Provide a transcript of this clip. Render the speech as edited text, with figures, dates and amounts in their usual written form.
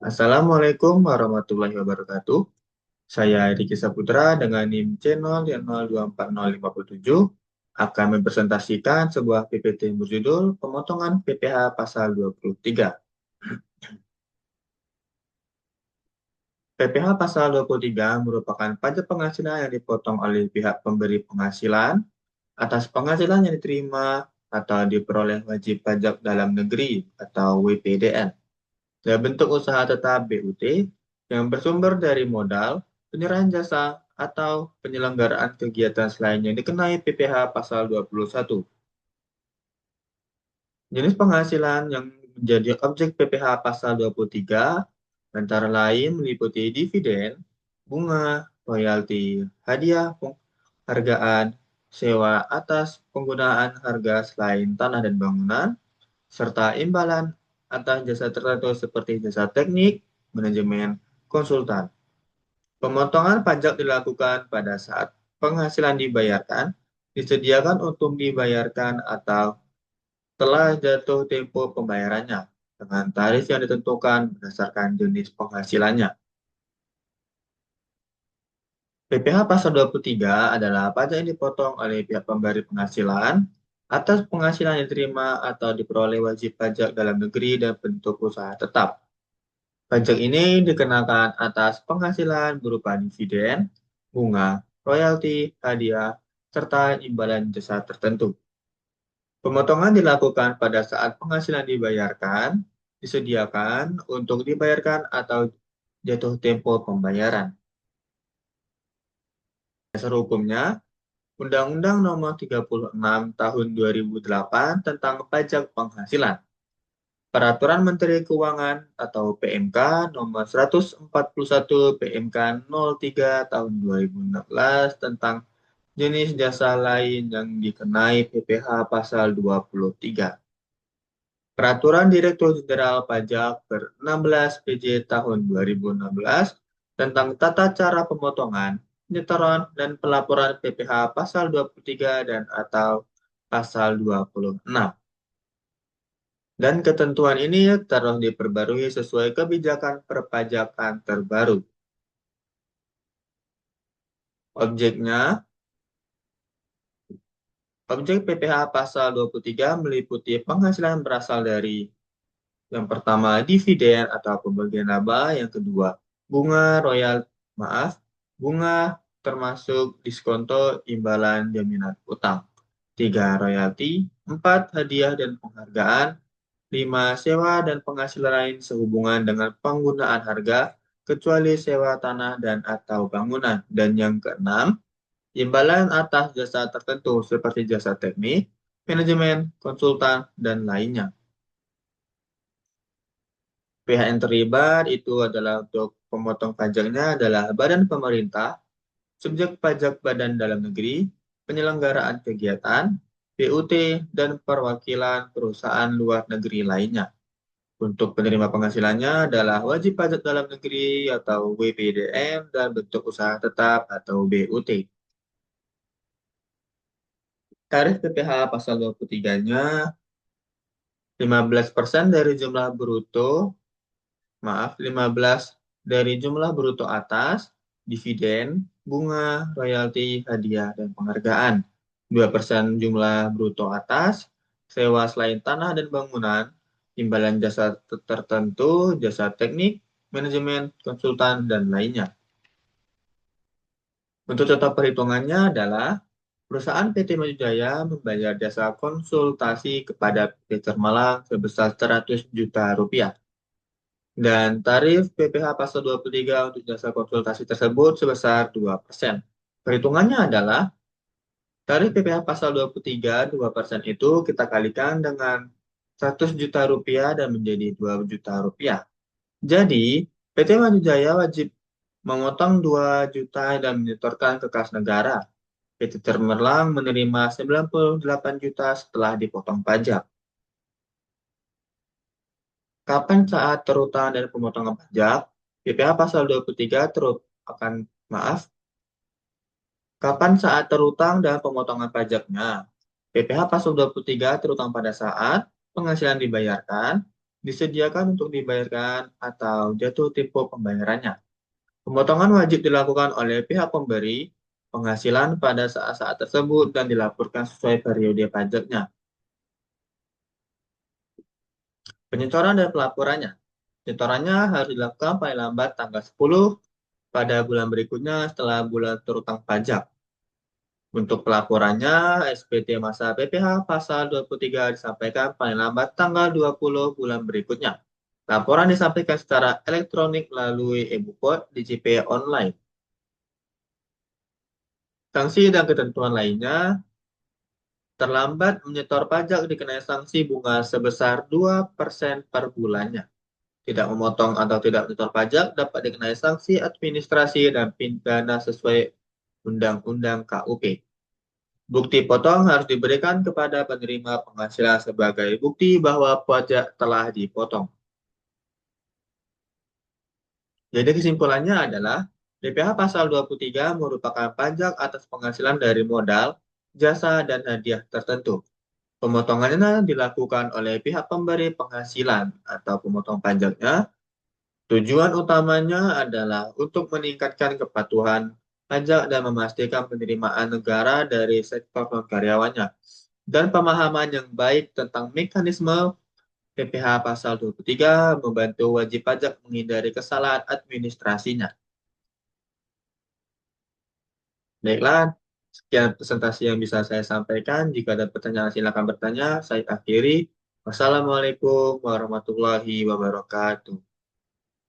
Assalamualaikum warahmatullahi wabarakatuh. Saya Riki Saputra dengan NIM C024057 akan mempresentasikan sebuah PPT yang berjudul Pemotongan PPh Pasal 23. PPh Pasal 23 merupakan pajak penghasilan yang dipotong oleh pihak pemberi penghasilan atas penghasilan yang diterima atau diperoleh wajib pajak dalam negeri atau WPDN. Dalam bentuk usaha tetap BUT yang bersumber dari modal, penyerahan jasa, atau penyelenggaraan kegiatan selain yang dikenai PPh Pasal 21. Jenis penghasilan yang menjadi objek PPh Pasal 23 antara lain meliputi dividen, bunga, royalti, hadiah, penghargaan, sewa atas penggunaan harga selain tanah dan bangunan, serta imbalan atas jasa tertentu seperti jasa teknik, manajemen, konsultan. Pemotongan pajak dilakukan pada saat penghasilan dibayarkan, disediakan untuk dibayarkan atau telah jatuh tempo pembayarannya dengan tarif yang ditentukan berdasarkan jenis penghasilannya. PPh Pasal 23 adalah pajak yang dipotong oleh pihak pemberi penghasilan atas penghasilan yang diterima atau diperoleh wajib pajak dalam negeri dan bentuk usaha tetap. Pajak ini dikenakan atas penghasilan berupa dividen, bunga, royalti, hadiah, serta imbalan jasa tertentu. Pemotongan dilakukan pada saat penghasilan dibayarkan, disediakan untuk dibayarkan atau jatuh tempo pembayaran. Dasar hukumnya, Undang-Undang Nomor 36 Tahun 2008 tentang Pajak Penghasilan. Peraturan Menteri Keuangan atau PMK Nomor 141 PMK 03 Tahun 2016 tentang jenis jasa lain yang dikenai PPh Pasal 23. Peraturan Direktur Jenderal Pajak per-16 PJ Tahun 2016 tentang tata cara pemotongan, penyetoran, dan pelaporan PPh Pasal 23 dan atau Pasal 26. Dan ketentuan ini terus diperbarui sesuai kebijakan perpajakan terbaru. Objeknya, objek PPh Pasal 23 meliputi penghasilan berasal dari yang pertama dividen atau pembagian laba, yang kedua bunga termasuk diskonto imbalan jaminan utang. 3. Royalti, 4. Hadiah dan penghargaan, 5. Sewa dan penghasilan lain sehubungan dengan penggunaan harga, kecuali sewa tanah dan atau bangunan. Dan yang keenam, imbalan atas jasa tertentu seperti jasa teknik, manajemen, konsultan, dan lainnya. Pihak yang terlibat itu adalah untuk pemotong pajaknya adalah badan pemerintah, subjek pajak badan dalam negeri, penyelenggaraan kegiatan, BUT, dan perwakilan perusahaan luar negeri lainnya. Untuk penerima penghasilannya adalah wajib pajak dalam negeri atau WPDN dan bentuk usaha tetap atau BUT. Tarif PPh pasal 23-nya 15% dari jumlah bruto, 15 dari jumlah bruto atas, dividen, bunga, royalti, hadiah, dan penghargaan. 2% jumlah bruto atas, sewa selain tanah dan bangunan, imbalan jasa tertentu, jasa teknik, manajemen, konsultan, dan lainnya. Untuk contoh perhitungannya adalah perusahaan PT Maju Jaya membayar jasa konsultasi kepada PT Malang sebesar 100 juta rupiah. Dan tarif PPh Pasal 23 untuk jasa konsultasi tersebut sebesar 2%. Perhitungannya adalah tarif PPh Pasal 23, 2% itu kita kalikan dengan 100 juta rupiah dan menjadi 2 juta rupiah. Jadi, PT Maju Jaya wajib memotong 2 juta dan menyetorkan ke kas negara. PT Cemerlang menerima 98 juta setelah dipotong pajak. Kapan saat terutang dan pemotongan pajak? PPh Pasal 23 Kapan saat terutang dan pemotongan pajaknya? PPh Pasal 23 terutang pada saat penghasilan dibayarkan, disediakan untuk dibayarkan atau jatuh tempo pembayarannya. Pemotongan wajib dilakukan oleh pihak pemberi penghasilan pada saat-saat tersebut dan dilaporkan sesuai periode pajaknya. Penyetoran dan pelaporannya. Penyetorannya harus dilakukan paling lambat tanggal 10 pada bulan berikutnya setelah bulan terutang pajak. Untuk pelaporannya, SPT masa PPh pasal 23 disampaikan paling lambat tanggal 20 bulan berikutnya. Laporan disampaikan secara elektronik melalui e-bukot di JP online. Sanksi dan ketentuan lainnya, terlambat menyetor pajak dikenai sanksi bunga sebesar 2% per bulannya. Tidak memotong atau tidak menyetor pajak dapat dikenai sanksi administrasi dan pidana sesuai Undang-Undang KUP. Bukti potong harus diberikan kepada penerima penghasilan sebagai bukti bahwa pajak telah dipotong. Jadi kesimpulannya adalah BPH pasal 23 merupakan pajak atas penghasilan dari modal, jasa, dan hadiah tertentu. Pemotongannya dilakukan oleh pihak pemberi penghasilan atau pemotong pajaknya. Tujuan utamanya adalah untuk meningkatkan kepatuhan pajak dan memastikan penerimaan negara dari sektor karyawannya dan pemahaman yang baik tentang mekanisme PPh pasal 23 membantu wajib pajak menghindari kesalahan administrasinya. Baiklah, sekian presentasi yang bisa saya sampaikan. Jika ada pertanyaan, silakan bertanya. Saya akhiri. Wassalamualaikum warahmatullahi wabarakatuh.